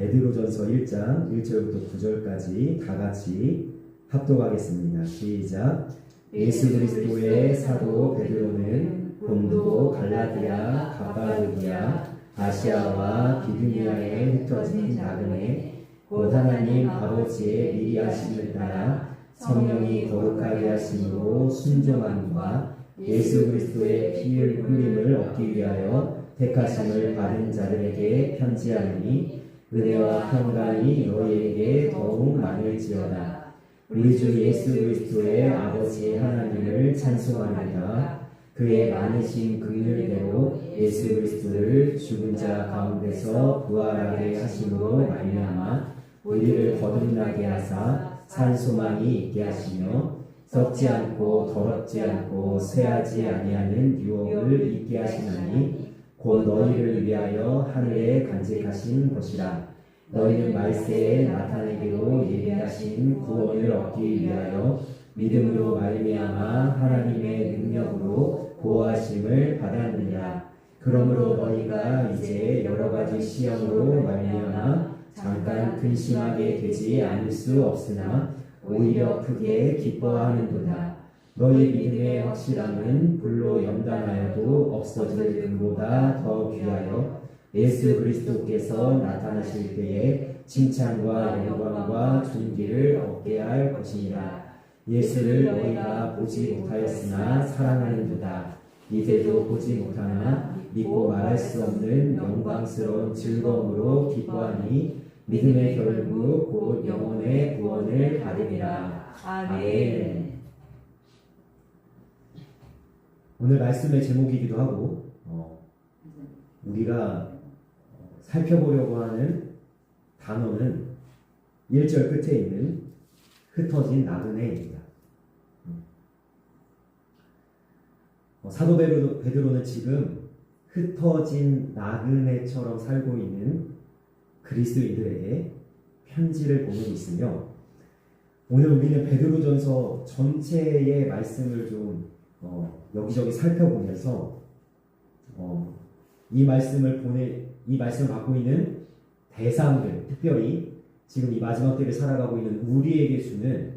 베드로전서 1장 1절부터 9절까지 다 같이 합독하겠습니다. 시작. 예수 그리스도의 사도 베드로는 본도, 갈라디아, 갑바도기아, 아시아와 비두니아에 흩어진 나그네 곧 하나님 아버지의 미리 하심을 따라 성령이 거룩하게 하심으로 순종함과 예수 그리스도의 피 흘림을 얻기 위하여 택하심을 받은 자들에게 편지하노니 은혜와 평강이 너희에게 더욱 많을지어다. 우리 주 예수 그리스도의 아버지 하나님을 찬송하리라. 그의 많으신 긍휼대로 예수 그리스도를 죽은 자 가운데서 부활하게 하심으로 말미암아 우리를 거듭나게 하사 산 소망이 있게 하시며 썩지 않고 더럽지 않고 쇠하지 아니하는 유업을 있게 하시나니 곧 너희를 위하여 하늘에 간직하신 것이라. 너희는 말세에 나타내기로 예비하신 구원을 얻기 위하여 믿음으로 말미암아 하나님의 능력으로 보호하심을 받았느니라. 그러므로 너희가 이제 여러 가지 시험으로 말미암아 잠깐 근심하게 되지 않을 수 없으나 오히려 크게 기뻐하는도다. 너희 믿음의 확실함은 불로 연단하여도 없어질 금보다 더 귀하여 예수 그리스도께서 나타나실 때에 칭찬과 영광과 존귀를 얻게 할 것이니라. 예수를 너희가 보지 못하였으나 사랑하는도다. 이제도 보지 못하나 믿고 말할 수 없는 영광스러운 즐거움으로 기뻐하니 믿음의 결국 곧 영혼의 구원을 받으리라. 아멘. 오늘 말씀의 제목이기도 하고 우리가 살펴보려고 하는 단어는 1절 끝에 있는 흩어진 나그네입니다. 사도 베드로는 지금 흩어진 나그네처럼 살고 있는 그리스도인들에게 편지를 보내고 있으며 오늘 우리는 베드로전서 전체의 말씀을 좀 여기저기 살펴보면서 이 말씀을 갖고 있는 대상들, 특별히 지금 이 마지막 때를 살아가고 있는 우리에게 주는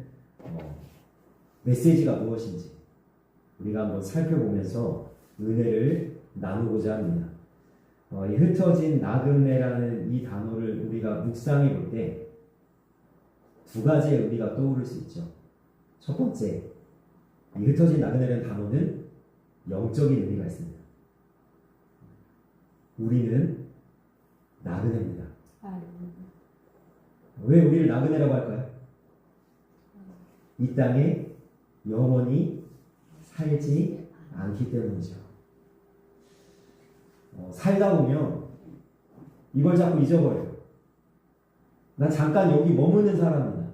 메시지가 무엇인지 우리가 한번 살펴보면서 은혜를 나누고자 합니다. 이 흩어진 나그네라는 이 단어를 우리가 묵상해 볼 때 두 가지의 의미가 떠오를 수 있죠. 첫 번째, 이 흩어진 나그네라는 단어는 영적인 의미가 있습니다. 우리는 나그네입니다. 왜 우리를 나그네라고 할까요? 이 땅에 영원히 살지 않기 때문이죠. 살다 보면 이걸 자꾸 잊어버려요. 난 잠깐 여기 머무는 사람이다.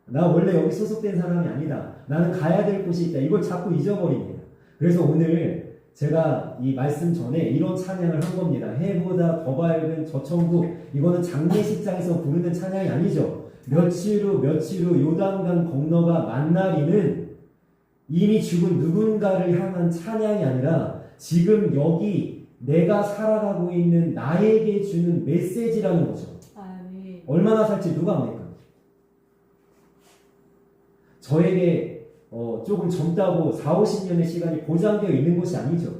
나 원래 여기 소속된 사람이 아니다. 나는 가야 될 곳이 있다. 이걸 자꾸 잊어버립니다. 그래서 오늘 제가 이 말씀 전에 이런 찬양을 한 겁니다. 해보다 더 밝은 저 천국. 이거는 장례식장에서 부르는 찬양이 아니죠. 며칠 후 요단강 건너가 만나리는 이미 죽은 누군가를 향한 찬양이 아니라 지금 여기 내가 살아가고 있는 나에게 주는 메시지라는 거죠. 네. 얼마나 살지 누가 압니까? 저에게 조금 젊다고 40-50년의 시간이 보장되어 있는 것이 아니죠.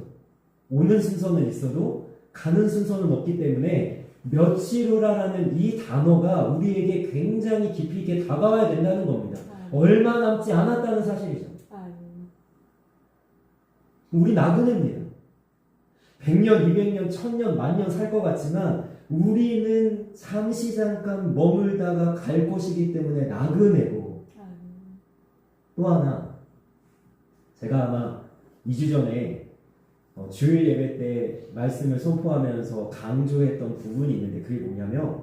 오는 순서는 있어도 가는 순서는 없기 때문에 며칠 후라는 이 단어가 우리에게 굉장히 깊이 있게 다가와야 된다는 겁니다. 얼마 남지 않았다는 사실이죠. 우리 나그네입니다. 100년, 200년, 1000년, 만년 살 것 같지만 우리는 잠시 잠깐 머물다가 갈 것이기 때문에 나그네고 또 하나 제가 아마 2주 전에 주일 예배 때 말씀을 선포하면서 강조했던 부분이 있는데 그게 뭐냐면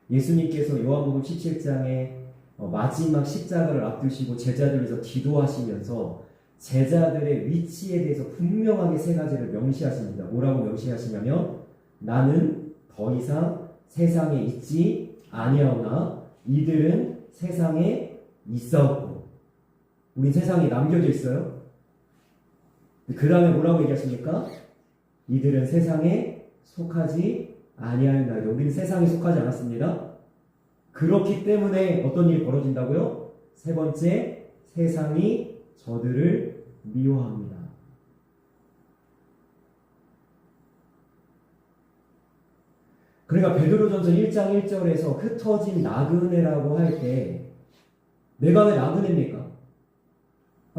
예수님께서 요한복음 17장에 마지막 십자가를 앞두시고 제자들에서 기도하시면서 제자들의 위치에 대해서 분명하게 세 가지를 명시하십니다. 뭐라고 명시하시냐면 나는 더 이상 세상에 있지 아니하오나 이들은 세상에 있사옵고 우린 세상에 남겨져 있어요. 그 다음에 뭐라고 얘기하십니까? 이들은 세상에 속하지 아니하였나이다. 우리는 세상에 속하지 않았습니다. 그렇기 때문에 어떤 일이 벌어진다고요? 세 번째, 세상이 저들을 미워합니다. 그러니까 베드로전서 1장 1절에서 흩어진 나그네라고 할 때 내가 왜 나그네입니까?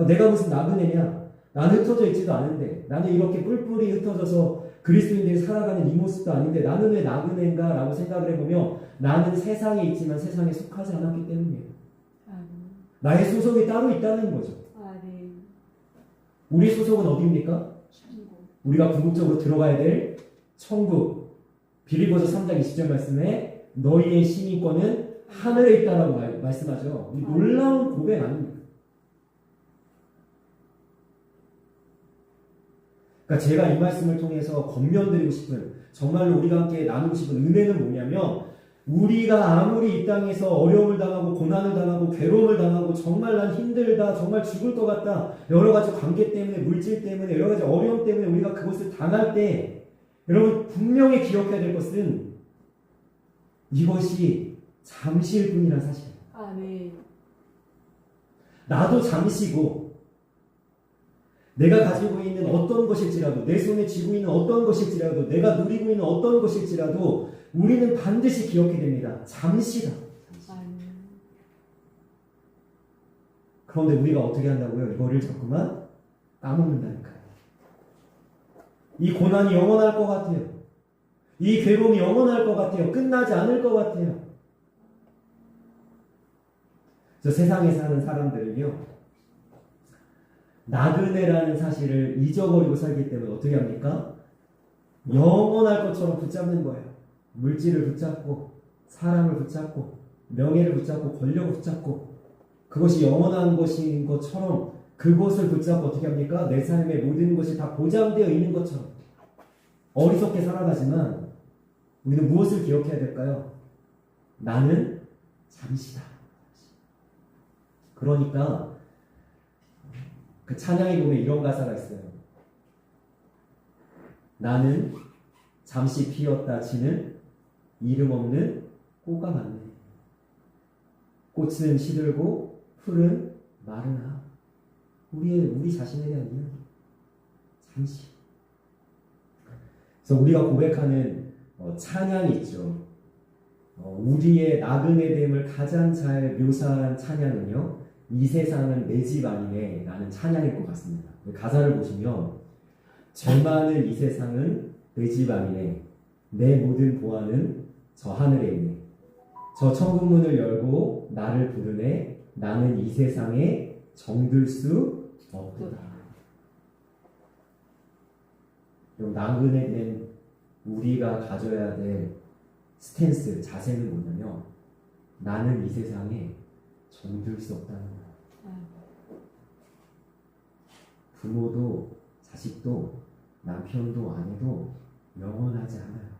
내가 무슨 나그네냐? 나는 흩어져 있지도 않은데, 나는 이렇게 뿔뿔이 흩어져서 그리스도인들이 살아가는 이 모습도 아닌데 나는 왜 나그네인가? 라고 생각을 해보면 나는 세상에 있지만 세상에 속하지 않았기 때문이에요. 나의 소속이 따로 있다는 거죠. 우리 소속은 어디입니까? 우리가 궁극적으로 들어가야 될 천국. 빌립보서 3장 20절 말씀에 너희의 시민권은 하늘에 있다라고 말씀하죠. 이 놀라운 고백 아닙니까? 그러니까 제가 이 말씀을 통해서 권면드리고 싶은, 정말로 우리가 함께 나누고 싶은 은혜는 뭐냐면, 우리가 아무리 이 땅에서 어려움을 당하고 고난을 당하고 괴로움을 당하고 정말 난 힘들다, 정말 죽을 것 같다, 여러 가지 관계 때문에, 물질 때문에, 여러 가지 어려움 때문에 우리가 그것을 당할 때 여러분 분명히 기억해야 될 것은 이것이 잠시일 뿐이라는 사실이에요. 네. 나도 잠시고 내가 가지고 있는 어떤 것일지라도, 내 손에 쥐고 있는 어떤 것일지라도, 내가 누리고 있는 어떤 것일지라도 우리는 반드시 기억해야 됩니다. 잠시다. 그런데 우리가 어떻게 한다고요? 이거를 자꾸만 까먹는다니까요. 이 고난이 영원할 것 같아요. 이 괴로움이 영원할 것 같아요. 끝나지 않을 것 같아요. 저 세상에 사는 사람들은요, 나그네라는 사실을 잊어버리고 살기 때문에 어떻게 합니까? 영원할 것처럼 붙잡는 거예요. 물질을 붙잡고, 사람을 붙잡고, 명예를 붙잡고, 권력을 붙잡고, 그것이 영원한 것인 것처럼 그것을 붙잡고 어떻게 합니까? 내 삶의 모든 것이 다 보장되어 있는 것처럼 어리석게 살아가지만 우리는 무엇을 기억해야 될까요? 나는 잠시다. 그러니까 그 찬양에 보면 이런 가사가 있어요. 나는 잠시 피었다 지는 이름 없는 꽃과 같네. 꽃은 시들고 풀은 마르나. 우리 자신에 대한 이야기. 잠시. 그래서 우리가 고백하는 찬양이 있죠. 우리의 나그네됨을 가장 잘 묘사한 찬양은요, 이 세상은 내 집 아니네 라는 찬양일 것 같습니다. 가사를 보시면 죄 많은 이 세상은 내 집 아니네. 내 모든 보안은 저 하늘에 있네. 저 천국문을 열고 나를 부르네. 나는 이 세상에 정들 수 없다. 나그네 된 우리가 가져야 될 스탠스, 자세는 뭐냐면 나는 이 세상에 정들 수 없다는 거야. 부모도 자식도 남편도 아내도 영원하지 않아요.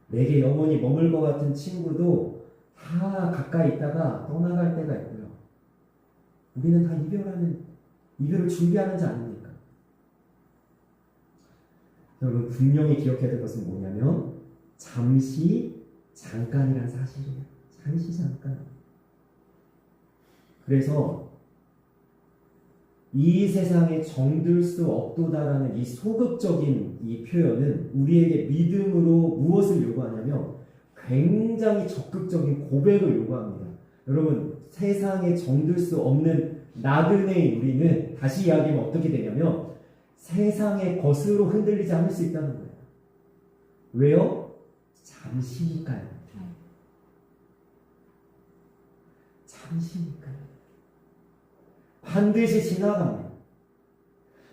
내게 영원히 머물 것 같은 친구도 다 가까이 있다가 떠나갈 때가 있고요. 우리는 다 이별을 준비하는 자 아닙니까? 여러분 분명히 기억해야 될 것은 뭐냐면 잠시 잠깐이란 사실이에요. 잠시 잠깐. 그래서 이 세상에 정들 수 없도다라는 이 소극적인 이 표현은 우리에게 믿음으로 무엇을 요구하냐면 굉장히 적극적인 고백을 요구합니다. 여러분 세상에 정들 수 없는 나그네인 우리는 다시 이야기하면 어떻게 되냐면 세상의 것으로 흔들리지 않을 수 있다는 거예요. 왜요? 잠시니까요. 잠시니까요. 반드시 지나갑니다.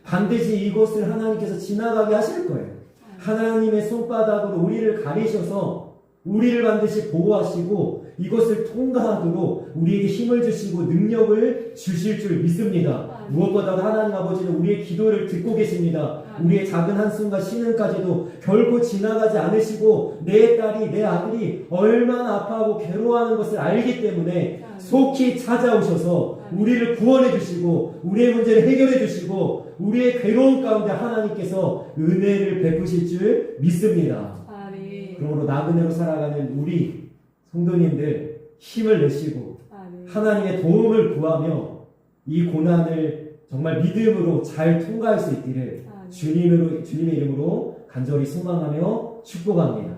반드시 이것을 하나님께서 지나가게 하실 거예요. 하나님의 손바닥으로 우리를 가리셔서 우리를 반드시 보호하시고 이것을 통과하도록 우리에게 힘을 주시고 능력을 주실 줄 믿습니다. 무엇보다도 하나님 아버지는 우리의 기도를 듣고 계십니다. 우리의 작은 한숨과 쉬는까지도 결코 지나가지 않으시고 내 딸이 내 아들이 얼마나 아파하고 괴로워하는 것을 알기 때문에 속히 찾아오셔서 우리를 구원해 주시고 우리의 문제를 해결해 주시고 우리의 괴로움 가운데 하나님께서 은혜를 베푸실 줄 믿습니다. 그러므로 나그네로 살아가는 우리 성도님들 힘을 내시고 하나님의 도움을 구하며 이 고난을 정말 믿음으로 잘 통과할 수 있기를 주님의 이름으로 간절히 소망하며 축복합니다.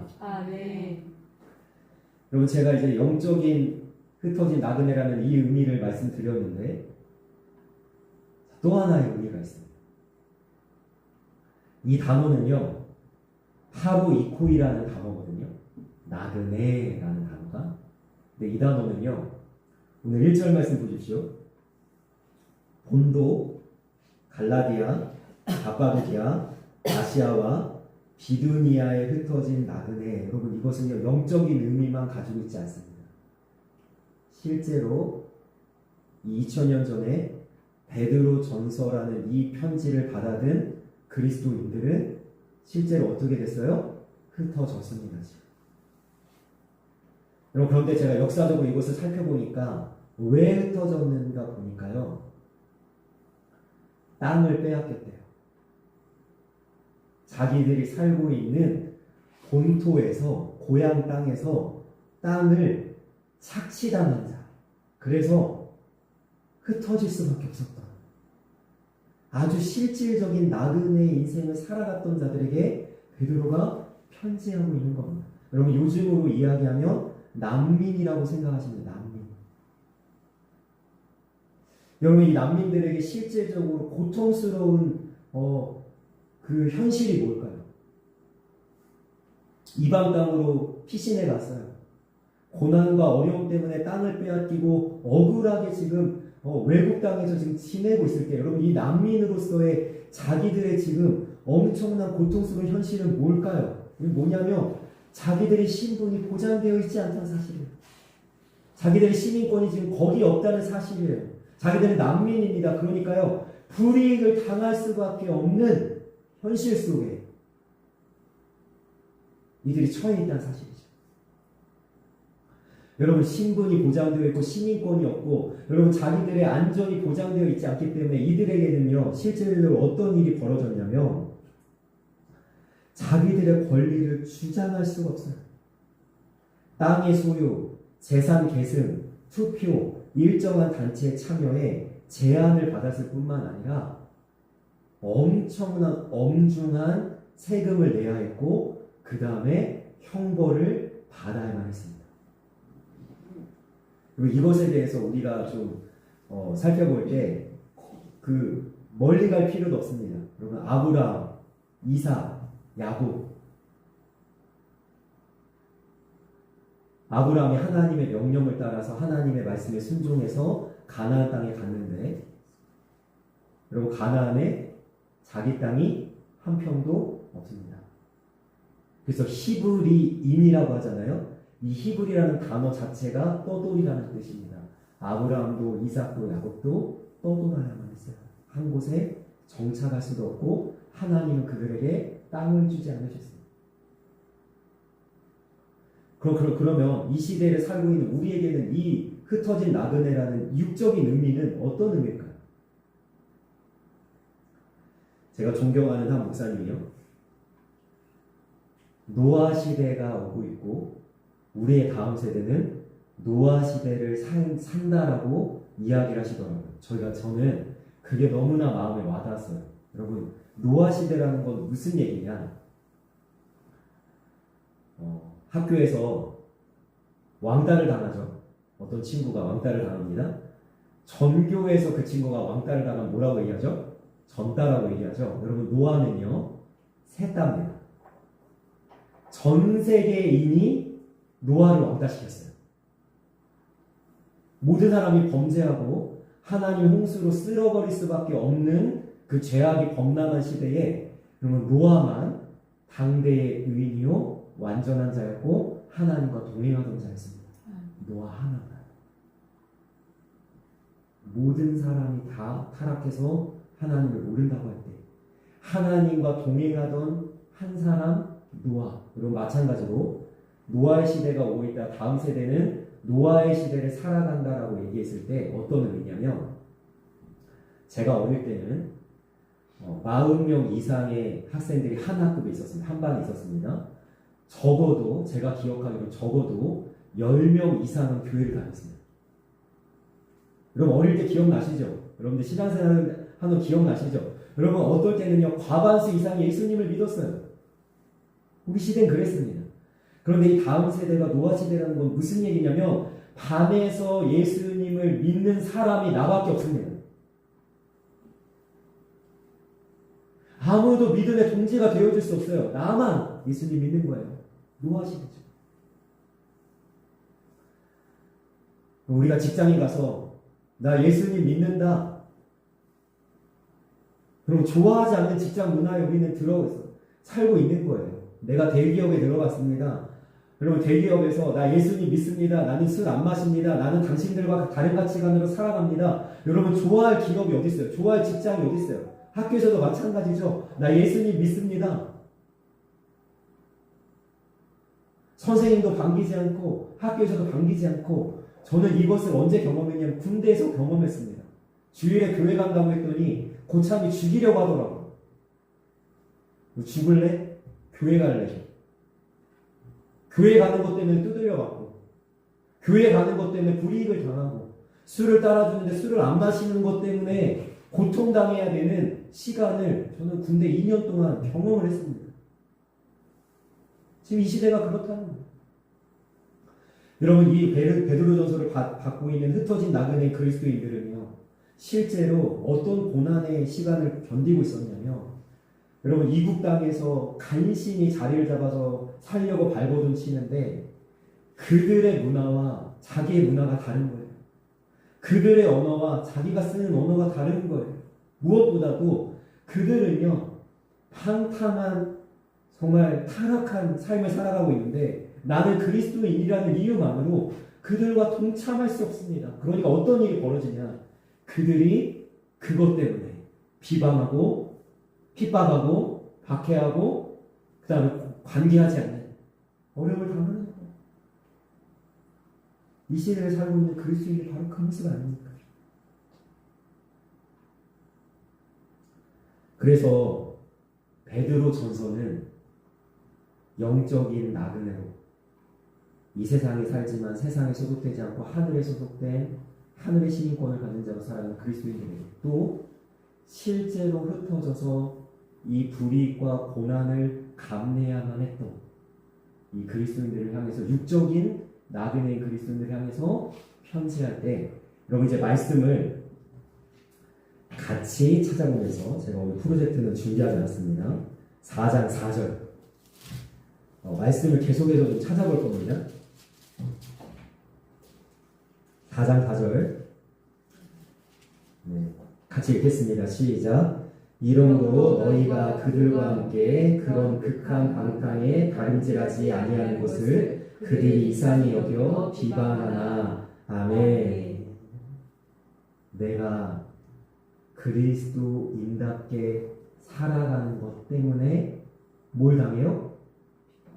여러분, 제가 이제 영적인 흩어진 나그네라는 이 의미를 말씀드렸는데 또 하나의 의미가 있습니다. 이 단어는요, 파루이코이라는 단어거든요. 나그네라는 단어가. 근데 이 단어는요, 오늘 1절 말씀 보십시오. 본도, 갈라디아, 갑바도기아, 아시아와 비두니아에 흩어진 나그네. 여러분, 이것은요, 영적인 의미만 가지고 있지 않습니다. 실제로 2000년 전에 베드로 전서라는 이 편지를 받아든 그리스도인들은 실제로 어떻게 됐어요? 흩어졌습니다. 지금. 여러분, 그런데 제가 역사적으로 이것을 살펴보니까 왜 흩어졌는가 보니까요, 땅을 빼앗겼대요. 자기들이 살고 있는 본토에서, 고향 땅에서 땅을 착취당한 자, 그래서 흩어질 수밖에 없었던 아주 실질적인 나그네의 인생을 살아갔던 자들에게 베드로가 편지하고 있는 겁니다. 여러분, 요즘으로 이야기하면 난민이라고 생각하시면 돼요. 난민. 여러분, 이 난민들에게 실질적으로 고통스러운 그 현실이 뭘까요? 이방 땅으로 피신해 갔어요. 고난과 어려움 때문에 땅을 빼앗기고 억울하게 지금 외국 땅에서 지금 지내고 있을 때, 여러분, 이 난민으로서의 자기들의 지금 엄청난 고통스러운 현실은 뭘까요? 뭐냐면 자기들의 신분이 보장되어 있지 않다는 사실이에요. 자기들의 시민권이 지금 거기 없다는 사실이에요. 자기들은 난민입니다. 그러니까요, 불이익을 당할 수밖에 없는 현실 속에 이들이 처해 있다는 사실이죠. 여러분, 신분이 보장되어 있고 시민권이 없고, 여러분, 자기들의 안전이 보장되어 있지 않기 때문에 이들에게는요, 실제로 어떤 일이 벌어졌냐면 자기들의 권리를 주장할 수가 없어요. 땅의 소유, 재산 계승, 투표, 일정한 단체에 참여에 제한을 받았을 뿐만 아니라 엄청난 엄중한 세금을 내야 했고, 그 다음에 형벌을 받아야만 했습니다. 그리고 이것에 대해서 우리가 좀 살펴볼 때 그 멀리 갈 필요도 없습니다. 여러분, 아브라함, 이삭, 야곱. 아브라함이 하나님의 명령을 따라서 하나님의 말씀에 순종해서 가나안 땅에 갔는데, 여러분, 가나안에 자기 땅이 한 평도 없습니다. 그래서 히브리인이라고 하잖아요. 이 히브리라는 단어 자체가 떠돌이라는 뜻입니다. 아브라함도 이삭도 야곱도 떠돌아야만 했어요. 한 곳에 정착할 수도 없고 하나님은 그들에게 땅을 주지 않으셨습니다. 그러면 이 시대를 살고 있는 우리에게는 이 흩어진 나그네라는 육적인 의미는 어떤 의미일까요? 제가 존경하는 한 목사님이요, 노아 시대가 오고 있고 우리의 다음 세대는 노아 시대를 산다라고 이야기를 하시더라고요. 저는 그게 너무나 마음에 와닿았어요. 여러분, 노아 시대라는 건 무슨 얘기냐? 학교에서 왕따를 당하죠. 어떤 친구가 왕따를 당합니다. 전교에서 그 친구가 왕따를 당하면 뭐라고 얘기하죠? 전따라고 얘기하죠. 여러분, 노아는요, 셋따입니다. 전 세계인이 노아를 왕따시켰어요. 모든 사람이 범죄하고 하나님 홍수로 쓸어버릴 수밖에 없는 그 죄악이 범람한 시대에, 그러면 노아만 당대의 의인이요 완전한 자였고 하나님과 동행하던 자였습니다. 노아 하나만. 모든 사람이 다 타락해서 하나님을 모른다고 할 때 하나님과 동행하던 한 사람, 노아. 그리고 마찬가지로 노아의 시대가 오고 있다. 다음 세대는 노아의 시대를 살아간다라고 얘기했을 때 어떤 의미냐면, 제가 어릴 때는 40명 이상의 학생들이 한 학급에 있었습니다. 한 반에 있었습니다. 적어도 제가 기억하기로 적어도 10명 이상은 교회를 다녔습니다. 여러분 어릴 때 기억나시죠? 여러분들 신앙생활 하는 기억나시죠? 여러분 어떨 때는요 과반수 이상이 예수님을 믿었어요. 우리 시대는 그랬습니다. 그런데 이 다음 세대가 노아 시대라는 건 무슨 얘기냐면 반에서 예수님을 믿는 사람이 나밖에 없습니다. 아무도 믿음의 동지가 되어줄 수 없어요. 나만 예수님 믿는 거예요. 노아 시대죠. 우리가 직장에 가서 나 예수님 믿는다. 그럼 좋아하지 않는 직장 문화에 우리는 들어서 살고 있는 거예요. 내가 대기업에 들어갔습니다. 여러분 대기업에서 나 예수님 믿습니다. 나는 술 안 마십니다. 나는 당신들과 다른 가치관으로 살아갑니다. 여러분 좋아할 기업이 어디 있어요? 좋아할 직장이 어디 있어요? 학교에서도 마찬가지죠. 나 예수님 믿습니다. 선생님도 반기지 않고 학교에서도 반기지 않고 저는 이것을 언제 경험했냐면 군대에서 경험했습니다. 주일에 교회 간다고 했더니 고참이 죽이려고 하더라고요. 너 죽을래? 교회 갈래? 교회 가는 것 때문에 두들려 맞고 교회 가는 것 때문에 불이익을 당하고 술을 따라주는데 술을 안 마시는 것 때문에 고통당해야 되는 시간을 저는 군대 2년 동안 경험을 했습니다. 지금 이 시대가 그렇다는 거예요. 여러분 이 베드로전서를 받고 있는 흩어진 나그네 그리스도인들은요. 실제로 어떤 고난의 시간을 견디고 있었냐면 여러분 이국 땅에서 간신히 자리를 잡아서 살려고 발버둥 치는데 그들의 문화와 자기의 문화가 다른 거예요. 그들의 언어와 자기가 쓰는 언어가 다른 거예요. 무엇보다도 그들은요 방탕한 정말 타락한 삶을 살아가고 있는데 나는 그리스도인이라는 이유만으로 그들과 동참할 수 없습니다. 그러니까 어떤 일이 벌어지냐 그들이 그것 때문에 비방하고 핍박하고 박해하고 그 다음에 관계하지 않는 어려움을 당하는 거예요. 이 시대에 살고 있는 그리스도인이 바로 그 모습 아닙니까? 그래서 베드로 전서는 영적인 나그네로 이 세상에 살지만 세상에 소속되지 않고 하늘에 소속된 하늘의 시민권을 가진 자로 살아가는 그리스도인들에게 또 실제로 흩어져서 이 불이익과 고난을 감내야만 했던 이 그리스도인들을 향해서 육적인 나그네인 그리스도인들을 향해서 편지할 때 여러분 이제 말씀을 같이 찾아보면서 제가 오늘 프로젝트는 준비하지 않았습니다. 4장 4절 말씀을 계속해서 좀 찾아볼 겁니다. 4장 4절 네, 같이 읽겠습니다. 시작. 이러므로 너희가 그들과 함께 그런 극한 방탕에 다름질하지 아니하는 것을 그들이 이상히 여겨 비방하나. 아멘. 내가 그리스도인답게 살아가는 것 때문에 뭘 당해요?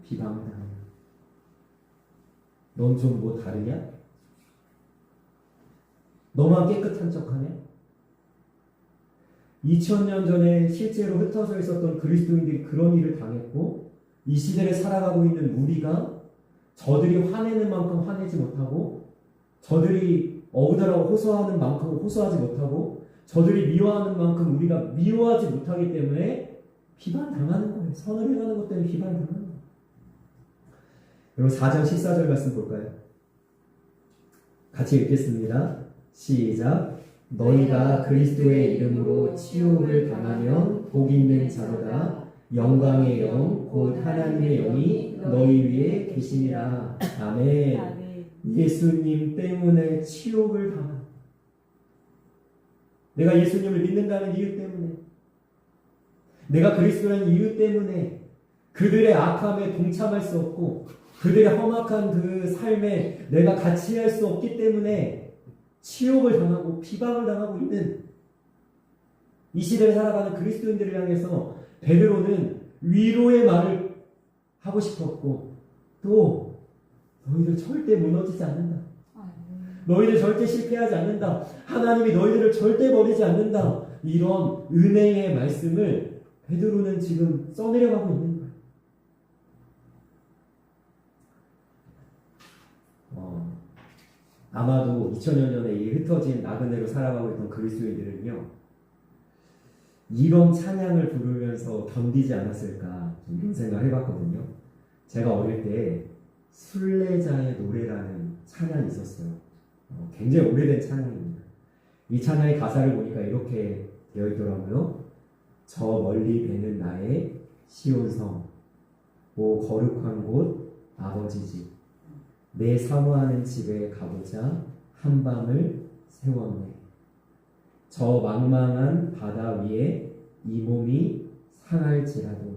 비방을 당해요. 넌 좀 뭐 다르냐? 너만 깨끗한 척하냐? 2000년 전에 실제로 흩어져 있었던 그리스도인들이 그런 일을 당했고 이 시대를 살아가고 있는 우리가 저들이 화내는 만큼 화내지 못하고 저들이 억울하고 호소하는 만큼 호소하지 못하고 저들이 미워하는 만큼 우리가 미워하지 못하기 때문에 비판당하는 거예요. 선을 행하는 것 때문에 비판당하는 거예요. 여러분 4장 14절 말씀 볼까요? 같이 읽겠습니다. 시작. 너희가 그리스도의 이름으로 치욕을 당하면 복 있는 자로다. 영광의 영 곧 하나님의 영이 너희 위에 계시니라. 아멘. 예수님 때문에 치욕을 당한 내가 예수님을 믿는다는 이유 때문에 내가 그리스도라는 이유 때문에 그들의 악함에 동참할 수 없고 그들의 험악한 그 삶에 내가 같이 할 수 없기 때문에 치욕을 당하고 비방을 당하고 있는 이 시대를 살아가는 그리스도인들을 향해서 베드로는 위로의 말을 하고 싶었고 또 너희들 절대 무너지지 않는다. 너희들 절대 실패하지 않는다. 하나님이 너희들을 절대 버리지 않는다. 이런 은혜의 말씀을 베드로는 지금 써내려가고 있는 거예요. 아마도 2000년 전에 이 흩어진 나그네로 살아가고 있던 그리스도인들은요, 이런 찬양을 부르면서 견디지 않았을까 좀 이런 생각을 해봤거든요. 제가 어릴 때 순례자의 노래라는 찬양이 있었어요. 굉장히 오래된 찬양입니다. 이 찬양의 가사를 보니까 이렇게 되어 있더라고요. 저 멀리 배는 나의 시온성, 오 거룩한 곳 아버지 집, 내 사모하는 집에 가보자 한밤을 세웠네. 저 망망한 바다 위에 이 몸이 상할지라도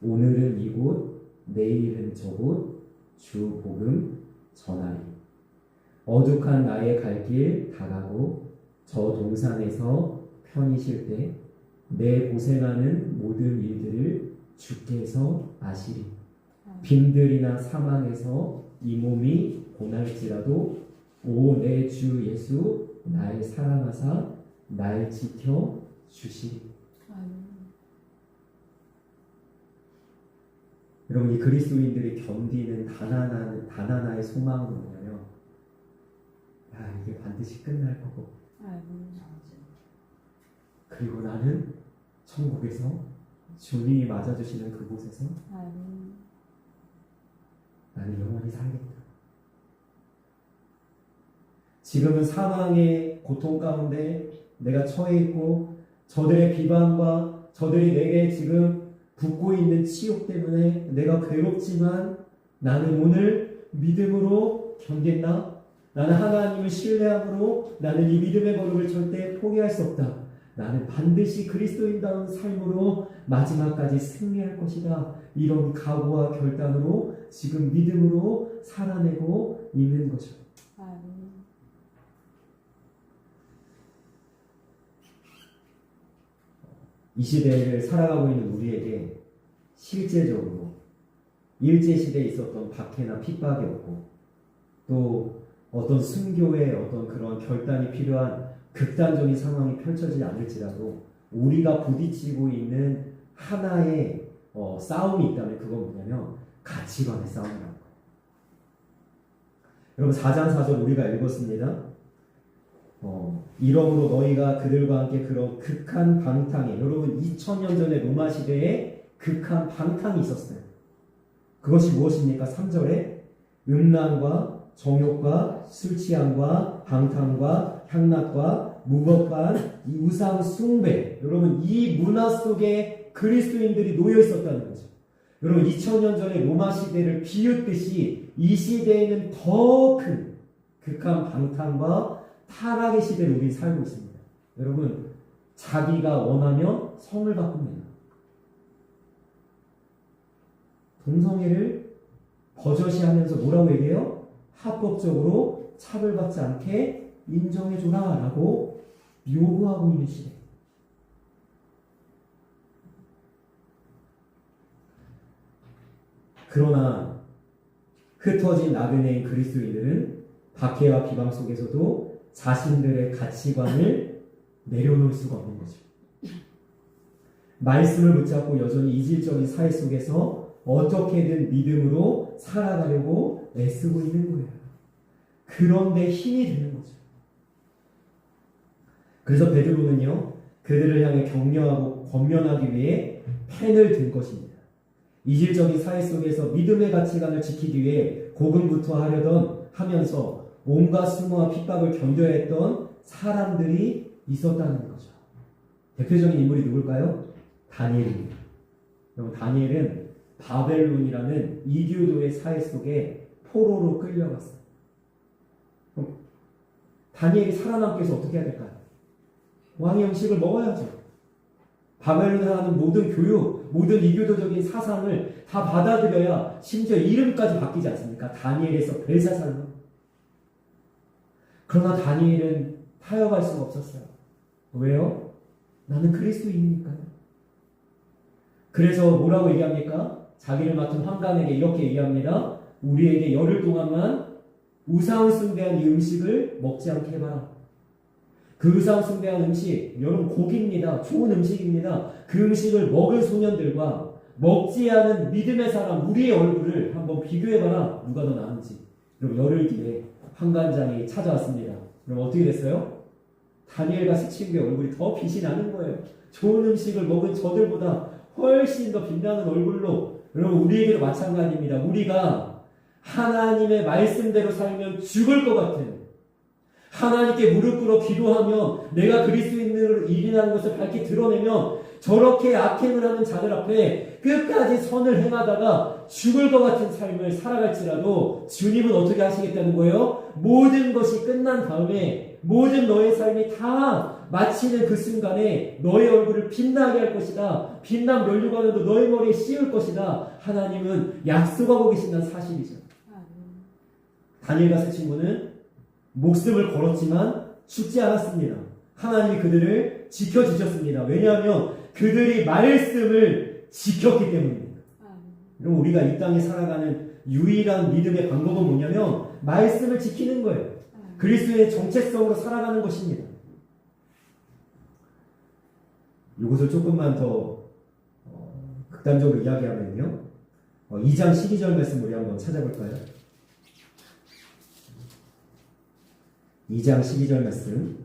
오늘은 이곳 내일은 저곳 주 복음 전하리. 어둑한 나의 갈 길 다가고 저 동산에서 편히 쉴 때 내 고생하는 모든 일들을 주께서 아시리. 빈들이나 사망에서 이 몸이 고날지라도 오 내 주 예수 날 사랑하사 날 지켜 주시리. 여러분, 이 그리스도인들이 견디는 단 하나의 소망은 뭐냐면, 야, 이게 반드시 끝날 거고, 그리고 나는 천국에서 주님이 맞아주시는 그곳에서 나는 영원히 살겠다. 지금은 사망의 고통 가운데 내가 처해 있고, 저들의 비방과 저들이 내게 지금 붓고 있는 치욕 때문에 내가 괴롭지만 나는 오늘 믿음으로 견딘다. 나는 하나님을 신뢰함으로 나는 이 믿음의 걸음을 절대 포기할 수 없다. 나는 반드시 그리스도인다운 삶으로 마지막까지 승리할 것이다. 이런 각오와 결단으로 지금 믿음으로 살아내고 있는 거죠. 이 시대를 살아가고 있는 우리에게 실제적으로 일제시대에 있었던 박해나 핍박이 없고, 또 어떤 순교의 어떤 그런 결단이 필요한 극단적인 상황이 펼쳐지지 않을지라도 우리가 부딪히고 있는 하나의 싸움이 있다면 그건 뭐냐면 가치관의 싸움이라는 거예요. 여러분, 4장 4절 우리가 읽었습니다. 이러므로 너희가 그들과 함께 그런 극한 방탕에, 여러분 2000년 전에 로마 시대에 극한 방탕이 있었어요. 그것이 무엇입니까? 3절에 음란과 정욕과 술취함과 방탕과 향락과 무법한 이 우상 숭배, 여러분 이 문화 속에 그리스도인들이 놓여 있었다는 거죠. 여러분 2000년 전에 로마 시대를 비웃듯이 이 시대에는 더 큰 극한 방탕과 타락의 시대를 우리 살고 있습니다. 여러분, 자기가 원하면 성을 바꿉니다. 동성애를 버젓이하면서 뭐라고 얘기해요? 합법적으로 차별받지 않게 인정해줘라 라고 요구하고 있는 시대. 그러나 흩어진 나그네인 그리스도인들은 박해와 비방 속에서도 자신들의 가치관을 내려놓을 수가 없는 거죠. 말씀을 붙잡고 여전히 이질적인 사회 속에서 어떻게든 믿음으로 살아가려고 애쓰고 있는 거예요. 그런데 힘이 되는 거죠. 그래서 베드로는요, 그들을 향해 격려하고 권면하기 위해 펜을 든 것입니다. 이질적인 사회 속에서 믿음의 가치관을 지키기 위해 고군부터 하면서 온갖 수모와 핍박을 견뎌야 했던 사람들이 있었다는 거죠. 대표적인 인물이 누굴까요? 다니엘입니다. 여러분, 다니엘은 바벨론이라는 이교도의 사회 속에 포로로 끌려갔어요. 그럼 다니엘이 살아남기 위해서 어떻게 해야 될까요? 왕의 음식을 먹어야죠. 바벨론에 하는 모든 교육, 모든 이교도적인 사상을 다 받아들여야 심지어 이름까지 바뀌지 않습니까? 다니엘에서 벨사살로. 그러나 다니엘은 타협할 수가 없었어요. 왜요? 나는 그리스도인이니까요. 그래서 뭐라고 얘기합니까? 자기를 맡은 황관에게 이렇게 얘기합니다. 우리에게 열흘 동안만 우상 숭배한 이 음식을 먹지 않게 해봐라. 그 우상 숭배한 음식, 여러분 고기입니다. 좋은 음식입니다. 그 음식을 먹은 소년들과 먹지 않은 믿음의 사람, 우리의 얼굴을 한번 비교해봐라. 누가 더 나은지. 그럼 열흘 뒤에 환관장이 찾아왔습니다. 그럼 어떻게 됐어요? 다니엘과 세 친구의 얼굴이 더 빛이 나는 거예요. 좋은 음식을 먹은 저들보다 훨씬 더 빛나는 얼굴로. 여러분, 우리에게도 마찬가지입니다. 우리가 하나님의 말씀대로 살면 죽을 것 같은, 하나님께 무릎 꿇어 기도하면 내가 그리스도인으로 일이라는 것을 밝히 드러내면 저렇게 악행을 하는 자들 앞에 끝까지 선을 행하다가 죽을 것 같은 삶을 살아갈지라도 주님은 어떻게 하시겠다는 거예요? 모든 것이 끝난 다음에, 모든 너의 삶이 다 마치는 그 순간에 너의 얼굴을 빛나게 할 것이다. 빛난 면류관으로 너의 머리에 씌울 것이다. 하나님은 약속하고 계신다는 사실이죠. 다니엘과 세 친구는 목숨을 걸었지만 죽지 않았습니다. 하나님이 그들을 지켜주셨습니다. 왜냐하면 그들이 말씀을 지켰기 때문입니다. 그럼 우리가 이 땅에 살아가는 유일한 믿음의 방법은 뭐냐면 말씀을 지키는 거예요. 그리스도의 정체성으로 살아가는 것입니다. 이것을 조금만 더 극단적으로 이야기하면요, 2장 12절 말씀 우리 한번 찾아볼까요? 2장 12절 말씀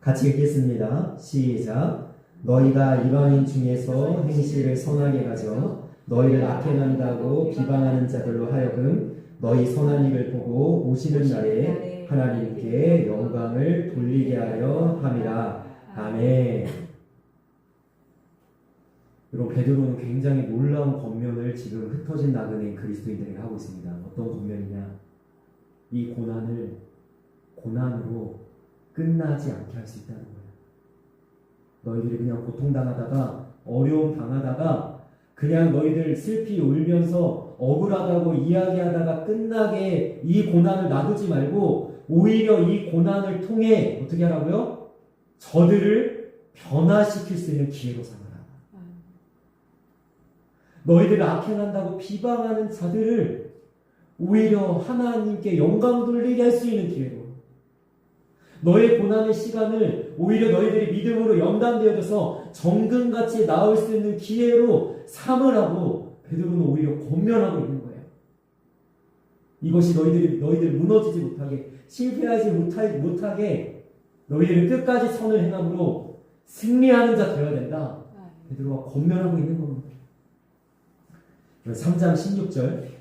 같이 읽겠습니다. 시작. 너희가 이방인 중에서 행실을 선하게 가져 너희를 악행한다고 비방하는 자들로 하여금 너희 선한 일을 보고 오시는 날에 하나님께 영광을 돌리게 하려 함이라. 아멘. 여러분, 베드로는 굉장히 놀라운 권면을 지금 흩어진 나그네 그리스도인들에게 하고 있습니다. 어떤 권면이냐? 이 고난을 고난으로 끝나지 않게 할 수 있다는 거예요. 너희들이 그냥 고통당하다가 어려움 당하다가 그냥 너희들 슬피 울면서 억울하다고 이야기하다가 끝나게 이 고난을 놔두지 말고 오히려 이 고난을 통해 어떻게 하라고요? 저들을 변화시킬 수 있는 기회로 삼아라. 너희들을 악행한다고 비방하는 자들을 오히려 하나님께 영광 돌리게 할 수 있는 기회로, 너의 고난의 시간을 오히려 너희들이 믿음으로 연단되어져서 정금같이 나올 수 있는 기회로 삼으라고 베드로는 오히려 권면하고 있는 거예요. 이것이 너희들 무너지지 못하게, 실패하지 못하게 너희들을 끝까지 선을 행함으로 승리하는 자 되어야 된다. 베드로가 권면하고 있는 겁니다. 3장 16절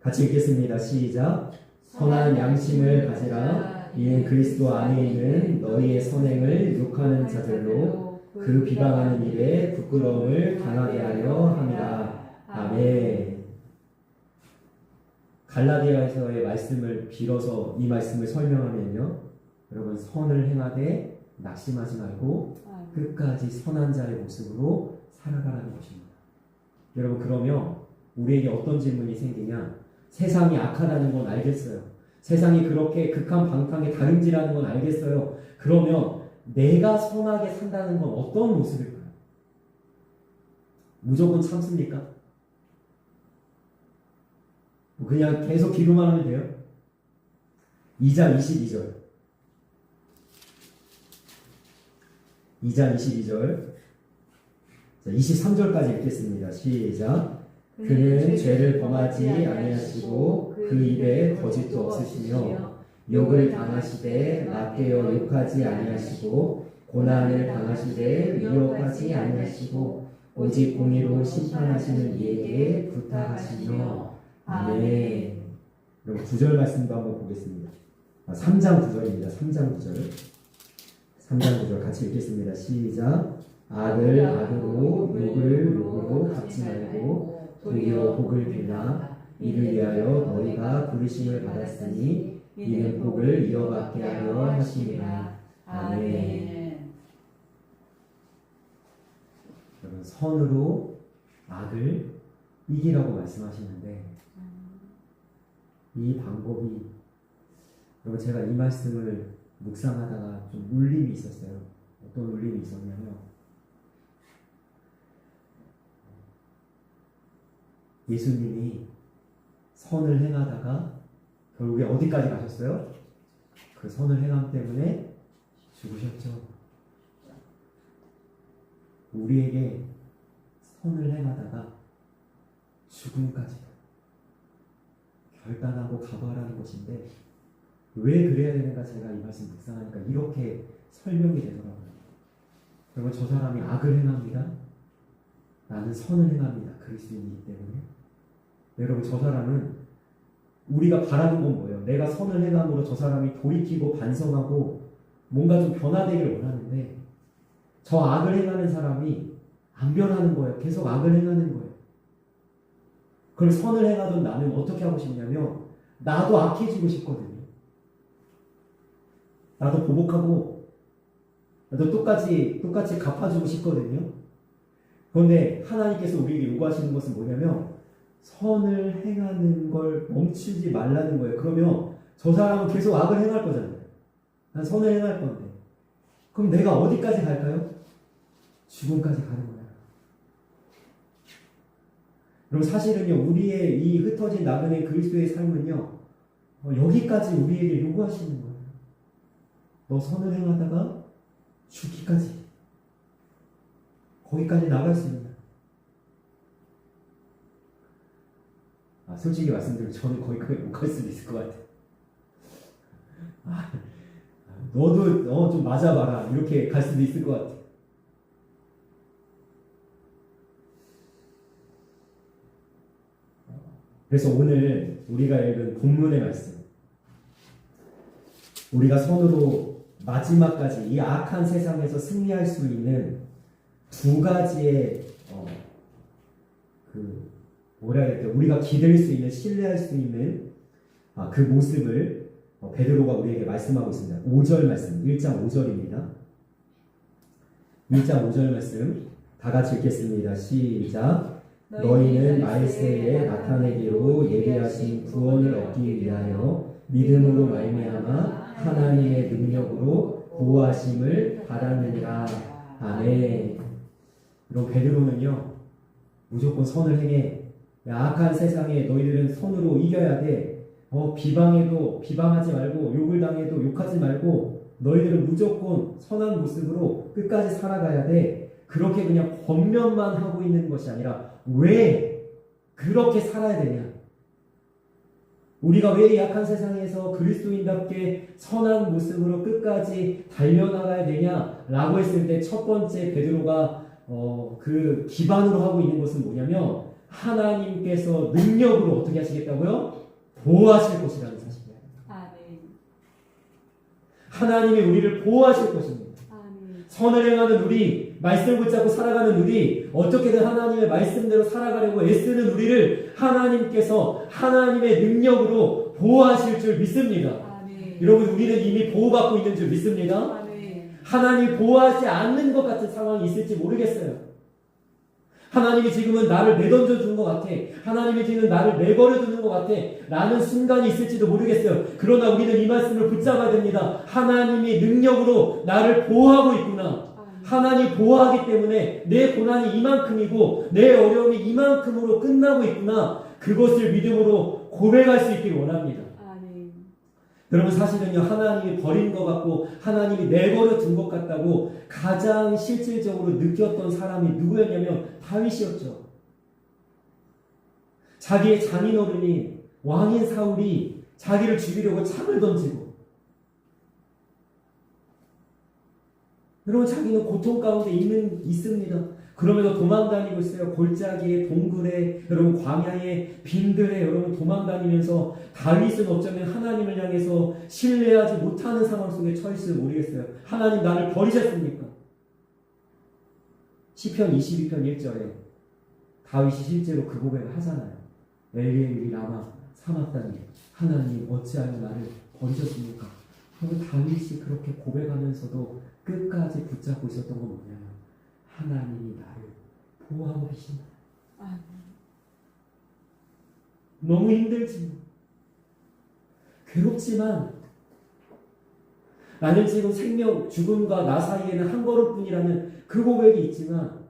같이 읽겠습니다. 시작. 선한 양심을 가지라. 이는 그리스도 안에 있는 너희의 선행을 욕하는 자들로 그 비방하는 일에 부끄러움을 당하게 하려 함이라. 아멘. 갈라디아에서의 말씀을 빌어서 이 말씀을 설명하면요, 여러분, 선을 행하되 낙심하지 말고 끝까지 선한 자의 모습으로 살아가라는 것입니다. 여러분, 그러면 우리에게 어떤 질문이 생기냐? 세상이 악하다는 건 알겠어요. 세상이 그렇게 극한 방탕에 다름질하는 건 알겠어요. 그러면 내가 선하게 산다는 건 어떤 모습일까요? 무조건 참습니까? 그냥 계속 기도만 하면 돼요? 2장 22절 2장 22절 23절까지 읽겠습니다. 시작. 그는 죄를 범하지 아니하시고 그 입에 거짓도 없으시며 욕을 당하시되 맞대어 욕하지 아니하시고 고난을 당하시되 위협하지 아니하시고 오직 공의로 심판하시는 이에게 부탁하시며. 아멘. 그럼 9절 말씀도 한번 보겠습니다. 3장 9절입니다. 3장 9절 3장 9절 같이 읽겠습니다. 시작. 악을 악으로 욕을 욕으로 갚지 말고 도리어 복을 빌라. 이를 위하여 너희가 부르심을 받았으니 이는 복을 이어받게 하려 하심이라. 아멘. 여러분, 선으로 악을 이기라고 말씀하시는데 이 방법이, 여러분, 제가 이 말씀을 묵상하다가 좀 울림이 있었어요. 어떤 울림이 있었냐면, 예수님이 선을 행하다가 결국에 어디까지 가셨어요? 그 선을 행함 때문에 죽으셨죠. 우리에게 선을 행하다가 죽음까지 결단하고 각오하라는 것인데 왜 그래야 되는가 제가 이 말씀 묵상하니까 이렇게 설명이 되더라고요. 여러분 저 사람이 악을 행합니다. 나는 선을 행합니다. 그리스도인이기 때문에. 여러분 저 사람은 우리가 바라는 건 뭐예요? 내가 선을 행함으로 저 사람이 돌이키고 반성하고 뭔가 좀 변화되길 원하는데 저 악을 행하는 사람이 안 변하는 거예요. 계속 악을 행하는 거예요. 그럼 선을 행하던 나는 어떻게 하고 싶냐면 나도 악해지고 싶거든요. 나도 보복하고 나도 똑같이 갚아주고 싶거든요. 그런데 하나님께서 우리에게 요구하시는 것은 뭐냐면 선을 행하는 걸 멈추지 말라는 거예요. 그러면 저 사람은 계속 악을 행할 거잖아요. 난 선을 행할 건데. 그럼 내가 어디까지 갈까요? 죽음까지 가는 거예요. 그럼 사실은요, 우리의 이 흩어진 나그네 그리스도의 삶은요, 여기까지 우리에게 요구하시는 거예요. 너 선을 행하다가 죽기까지. 거기까지 나갈 수 있냐? 솔직히 말씀드리면 저는 거기까지 못 갈 수도 있을 것 같아요. 너도 좀 맞아봐라. 이렇게 갈 수도 있을 것 같아요. 그래서 오늘 우리가 읽은 본문의 말씀, 우리가 선으로 마지막까지 이 악한 세상에서 승리할 수 있는 두 가지의 뭐라 해야 될까요? 우리가 기댈 수 있는, 신뢰할 수 있는 그 모습을 베드로가 우리에게 말씀하고 있습니다. 5절 말씀, 1장 5절입니다. 1장 5절 말씀 다 같이 읽겠습니다. 시작. 너희는 말세에 나타내기로 예비하신 구원을 얻기 위하여 믿음으로 말미암아 하나님의 능력으로 보호하심을 받았느니라. 아멘. 그럼 베드로는요, 무조건 선을 행해. 악한 세상에 너희들은 선으로 이겨야 돼. 비방해도 비방하지 말고, 욕을 당해도 욕하지 말고, 너희들은 무조건 선한 모습으로 끝까지 살아가야 돼. 그렇게 그냥 겉면만 하고 있는 것이 아니라 왜 그렇게 살아야 되냐? 우리가 왜 이 약한 세상에서 그리스도인답게 선한 모습으로 끝까지 달려나가야 되냐라고 했을 때 첫 번째 베드로가 그 기반으로 하고 있는 것은 뭐냐면 하나님께서 능력으로 어떻게 하시겠다고요? 보호하실 것이라는 사실이에요. 아멘. 하나님이 우리를 보호하실 것입니다. 아멘. 선을 행하는 우리, 말씀을 붙잡고 살아가는 우리, 어떻게든 하나님의 말씀대로 살아가려고 애쓰는 우리를 하나님께서 하나님의 능력으로 보호하실 줄 믿습니다. 아멘. 여러분, 우리는 이미 보호받고 있는 줄 믿습니다. 아멘. 하나님이 보호하지 않는 것 같은 상황이 있을지 모르겠어요. 하나님이 지금은 나를 내던져 준 것 같아. 하나님이 지금 나를 내버려 두는 것 같아. 라는 순간이 있을지도 모르겠어요. 그러나 우리는 이 말씀을 붙잡아야 됩니다. 하나님이 능력으로 나를 보호하고 있구나. 하나님이 보호하기 때문에 내 고난이 이만큼이고 내 어려움이 이만큼으로 끝나고 있구나. 그것을 믿음으로 고백할 수 있기를 원합니다. 여러분, 사실은요, 하나님이 버린 것 같고 하나님이 내버려 둔 것 같다고 가장 실질적으로 느꼈던 사람이 누구였냐면 다윗이었죠. 자기의 장인어른이, 왕인 사울이 자기를 죽이려고 창을 던지고, 여러분, 자기는 고통 가운데 있습니다. 그러면서 도망다니고 있어요. 골짜기에, 동굴에, 여러분, 광야에, 빈들에 여러분 도망다니면서 다윗은 어쩌면 하나님을 향해서 신뢰하지 못하는 상황 속에 처했을지 모르겠어요. 하나님, 나를 버리셨습니까? 시편 22편 1절에 다윗이 실제로 그 고백을 하잖아요. 엘리엘리 라마 사막다니, 하나님 어찌하여 나를 버리셨습니까? 그러면 다윗이 그렇게 고백하면서도 끝까지 붙잡고 있었던 건 뭐냐면 하나님이 나를 보호하고 계신다. 너무 힘들지만, 괴롭지만, 나는 지금 생명, 죽음과 나 사이에는 한 걸음뿐이라는 그 고백이 있지만,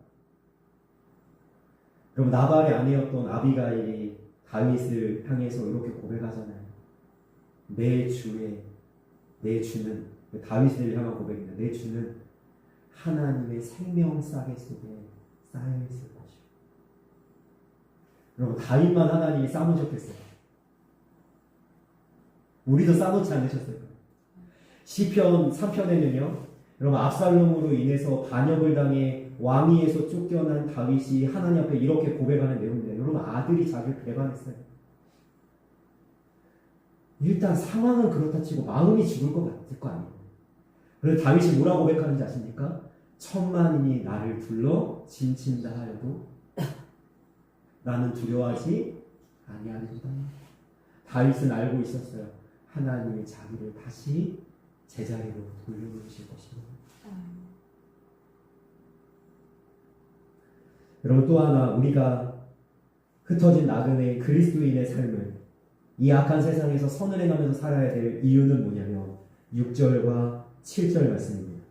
그럼 나발의 아내였던 아비가일이 다윗을 향해서 이렇게 고백하잖아요. 내 주는, 다윗을 향한 고백입니다. 내 주는 하나님의 생명 싸개 속에 쌓여있을 것이요. 여러분 다윗만 하나님이 쌓으셨겠어요? 우리도 쌓놓지 않으셨어요? 시편 3편에는요. 여러분 압살롬으로 인해서 반역을 당해 왕위에서 쫓겨난 다윗이 하나님 앞에 이렇게 고백하는 내용입니다. 여러분 아들이 자기를 배반했어요. 일단 상황은 그렇다 치고 마음이 죽을 것 같을 거 아니에요. 그래서 다윗이 뭐라고 고백하는지 아십니까? 천만인이 나를 불러 진친다 하여도 나는 두려워하지 아니하리로다. 다윗은 알고 있었어요. 하나님이 자기를 다시 제자리로 돌려놓으실 것입니다. 여러분 또 하나 우리가 흩어진 나그네 그리스도인의 삶을 이 악한 세상에서 선을 행하면서 살아야 될 이유는 뭐냐면 6절과 7절 말씀입니다.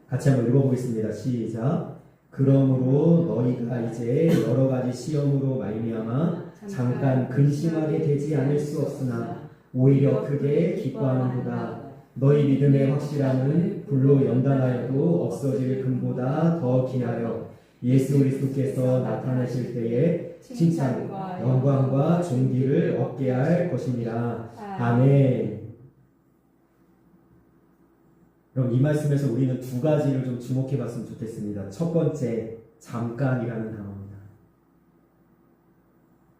같이 한번 읽어보겠습니다. 시작. 그러므로 너희가 이제 여러 가지 시험으로 말미암아 잠깐 근심하게 되지 않을 수 없으나 오히려 크게 기뻐하는도다. 너희 믿음의 확실함은 불로 연단하여도 없어질 금보다 더 귀하여 예수 그리스도께서 나타나실 때에 칭찬과 영광과 존귀를 얻게 할 것입니다. 아멘. 그럼 이 말씀에서 우리는 두 가지를 좀 주목해 봤으면 좋겠습니다. 첫 번째, 잠깐이라는 단어입니다.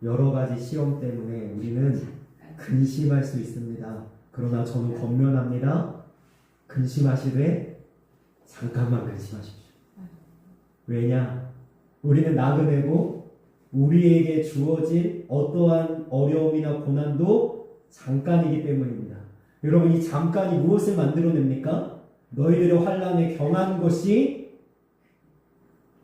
여러 가지 시험 때문에 우리는 근심할 수 있습니다. 그러나 저는 권면합니다. 근심하시되 잠깐만 근심하십시오. 왜냐? 우리는 나그네고 우리에게 주어진 어떠한 어려움이나 고난도 잠깐이기 때문입니다. 여러분 이 잠깐이 무엇을 만들어냅니까? 너희들의 환난에 경한 것이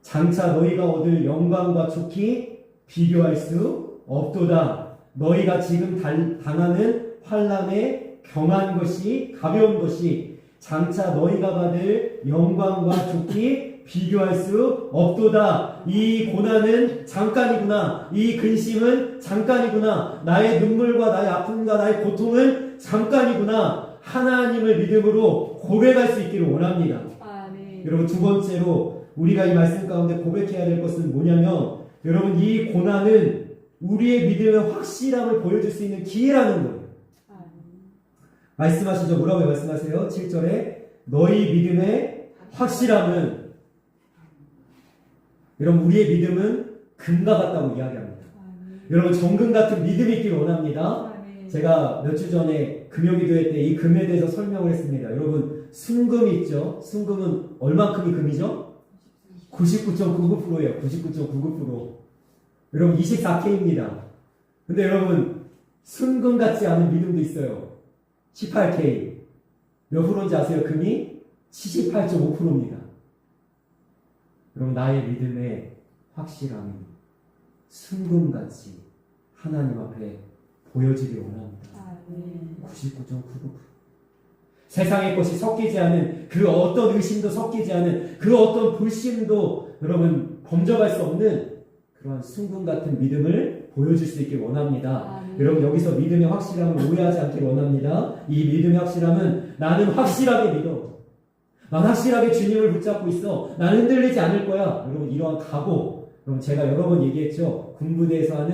장차 너희가 얻을 영광과 좋기 비교할 수 없도다. 너희가 지금 당하는 환난에 경한 것이 가벼운 것이 장차 너희가 받을 영광과 좋기 비교할 수 없도다. 이 고난은 잠깐이구나. 이 근심은 잠깐이구나. 나의 눈물과 나의 아픔과 나의 고통은 잠깐이구나. 하나님을 믿음으로 고백할 수 있기를 원합니다. 네. 여러분 두 번째로 우리가 이 말씀 가운데 고백해야 될 것은 뭐냐면 여러분 이 고난은 우리의 믿음의 확실함을 보여줄 수 있는 기회라는 거예요. 말씀하시죠. 뭐라고 말씀하세요? 7절에 너희 믿음의 확실함은 여러분 우리의 믿음은 금과 같다고 이야기합니다. 여러분 정금 같은 믿음이 있기를 원합니다. 제가 몇 주 전에 금요기도회 때 이 금에 대해서 설명을 했습니다. 여러분 순금이 있죠. 순금은 얼만큼이 금이죠? 99.99%예요. 99.99%. 여러분 24K입니다. 근데 여러분 순금 같지 않은 믿음도 있어요. 18K. 몇 프로인지 아세요? 금이 78.5%입니다. 여러분 나의 믿음의 확실함이 순금같이 하나님 앞에 보여지길 원합니다. 99.99%. 세상의 것이 섞이지 않은 그 어떤 의심도 섞이지 않은 그 어떤 불신도 여러분 범접할 수 없는 그러한 순금 같은 믿음을 보여줄 수 있길 원합니다. 여러분 여기서 믿음의 확실함을 오해하지 않길 원합니다. 이 믿음의 확실함은 나는 확실하게 믿어. 난 확실하게 주님을 붙잡고 있어. 난 흔들리지 않을 거야. 여러분 이러한 각오. 여러분 제가 여러 번 얘기했죠. 군부대에서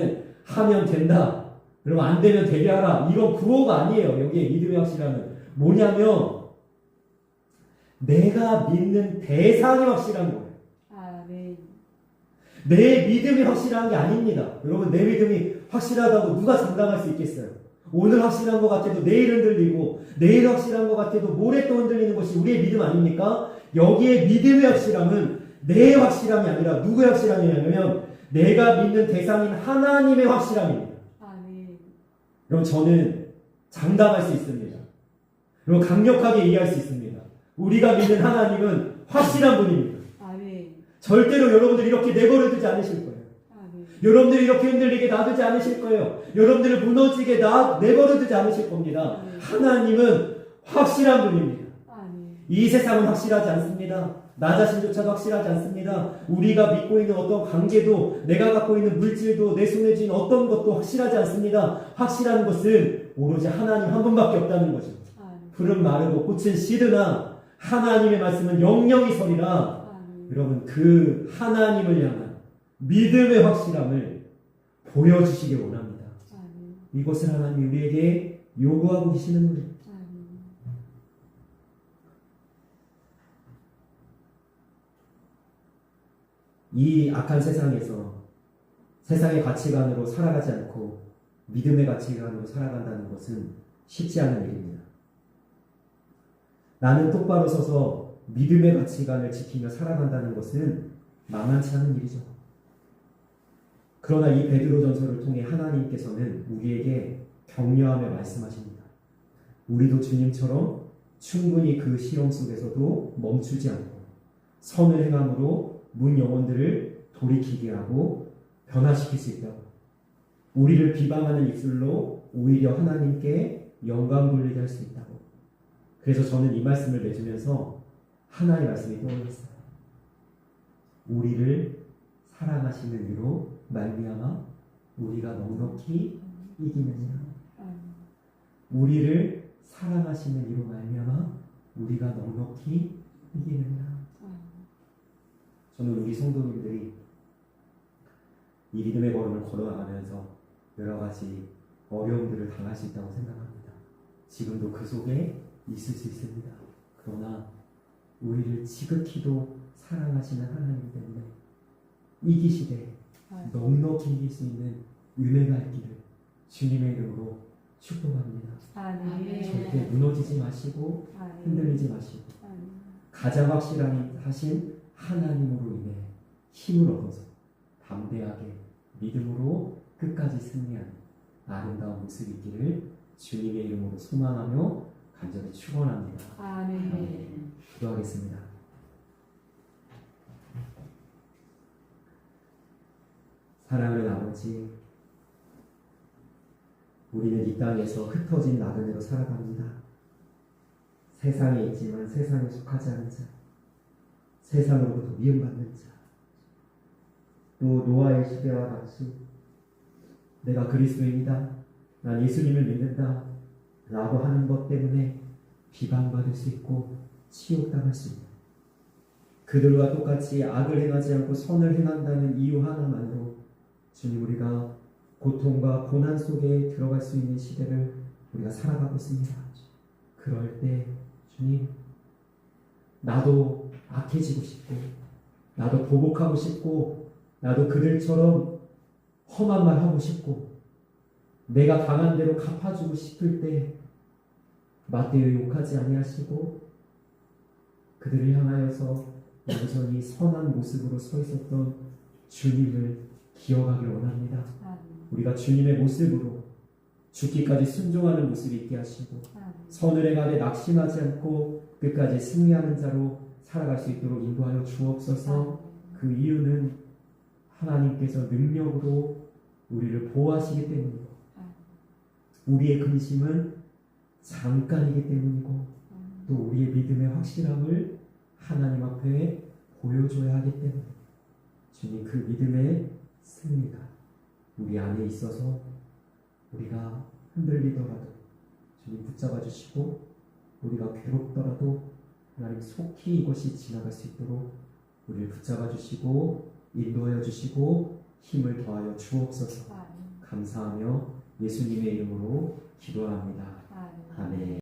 하면 된다. 여러분 안 되면 되게 하라. 이건 구호가 아니에요. 여기에 믿음의 확실함은 뭐냐면 내가 믿는 대상이 확실한 거예요. 내 믿음이 확실한 게 아닙니다. 여러분 내 믿음이 확실하다고 누가 장담할 수 있겠어요? 오늘 확실한 것 같아도 내일 흔들리고 내일 확실한 것 같아도 모레 또 흔들리는 것이 우리의 믿음 아닙니까? 여기에 믿음의 확실함은 내 확실함이 아니라 누구의 확실함이냐면 내가 믿는 대상인 하나님의 확실함입니다. 여러분 저는 장담할 수 있습니다. 여러분 강력하게 이해할 수 있습니다. 우리가 믿는 하나님은 확실한 분입니다. 절대로 여러분들 이렇게 내버려두지 않으실 거예요. 여러분들 이렇게 흔들리게 놔두지 않으실 거예요. 여러분들을 무너지게 내버려두지 않으실 겁니다. 하나님은 확실한 분입니다. 이 세상은 확실하지 않습니다. 나 자신조차도 확실하지 않습니다. 우리가 믿고 있는 어떤 관계도 내가 갖고 있는 물질도 내 손에 쥔 어떤 것도 확실하지 않습니다. 확실한 것은 오로지 하나님 한 분밖에 없다는 거죠. 풀은 마르고 꽃은 시드나 하나님의 말씀은 영영이 서리라. 여러분 그 하나님을 향한 믿음의 확실함을 보여주시길 원합니다. 아멘. 이것을 하나님이 우리에게 요구하고 계시는 거예요. 아멘. 이 악한 세상에서 세상의 가치관으로 살아가지 않고 믿음의 가치관으로 살아간다는 것은 쉽지 않은 일입니다. 나는 똑바로 서서 믿음의 가치관을 지키며 살아간다는 것은 만만치 않은 일이죠. 그러나 이 베드로전서를 통해 하나님께서는 우리에게 격려하며 말씀하십니다. 우리도 주님처럼 충분히 그 시험 속에서도 멈추지 않고 선을 행함으로 문 영혼들을 돌이키게 하고 변화시킬 수 있다고. 우리를 비방하는 입술로 오히려 하나님께 영광 돌리게 할 수 있다고. 그래서 저는 이 말씀을 맺으면서 하나의 말씀이 떠올랐어요. 우리를 사랑하시는 이로 말미암아 우리가 넉넉히 이기느니라. 우리를 사랑하시는 이로 말미암아 우리가 넉넉히 이기느니라. 저는 우리 성도님들이 이 믿음의 걸음을 걸어나가면서 여러 가지 어려움들을 당할 수 있다고 생각합니다. 지금도 그 속에 있을 수 있습니다. 그러나 우리를 지극히도 사랑하시는 하나님 때문에 이기시되 넉넉히 이길 수 있는 은혜가 있기를 주님의 이름으로 축복합니다. 아멘. 절대 무너지지 마시고 아멘. 흔들리지 마시고 아멘. 가장 확실하신 하나님으로 인해 힘을 얻어서 담대하게 믿음으로 끝까지 승리하는 아름다운 모습이 있기를 주님의 이름으로 소망하며 간절히 축원합니다. 아멘. 기도하겠습니다. 사랑하는 아버지, 우리는 이 땅에서 흩어진 나그네로 살아갑니다. 세상에 있지만 세상에 속하지 않은 자, 세상으로부터 미움받는 자, 또 노아의 시대와 같이 내가 그리스도인이다, 난 예수님을 믿는다 라고 하는 것 때문에 비방받을 수 있고 치욕당할 수 있는, 그들과 똑같이 악을 행하지 않고 선을 행한다는 이유 하나만으로 주님, 우리가 고통과 고난 속에 들어갈 수 있는 시대를 우리가 살아가고 있습니다. 그럴 때 주님, 나도 악해지고 싶고 나도 보복하고 싶고 나도 그들처럼 험한 말 하고 싶고 내가 당한 대로 갚아주고 싶을 때 맞대어 욕하지 아니하시고 그들을 향하여서 여전히 선한 모습으로 서 있었던 주님을 기억하길 원합니다. 우리가 주님의 모습으로 죽기까지 순종하는 모습이 있게 하시고 선을 행하되 낙심하지 않고 끝까지 승리하는 자로 살아갈 수 있도록 인도하여 주옵소서. 그 이유는 하나님께서 능력으로 우리를 보호하시기 때문이고 우리의 근심은 잠깐이기 때문이고 또 우리의 믿음의 확실함을 하나님 앞에 보여줘야 하기 때문에 주님, 그 믿음의 승리가 우리 안에 있어서 우리가 흔들리더라도 주님 붙잡아 주시고 우리가 괴롭더라도 하나님 속히 이것이 지나갈 수 있도록 우리를 붙잡아 주시고 인도하여 주시고 힘을 더하여 주옵소서. 감사하며 예수님의 이름으로 기도합니다. 아멘.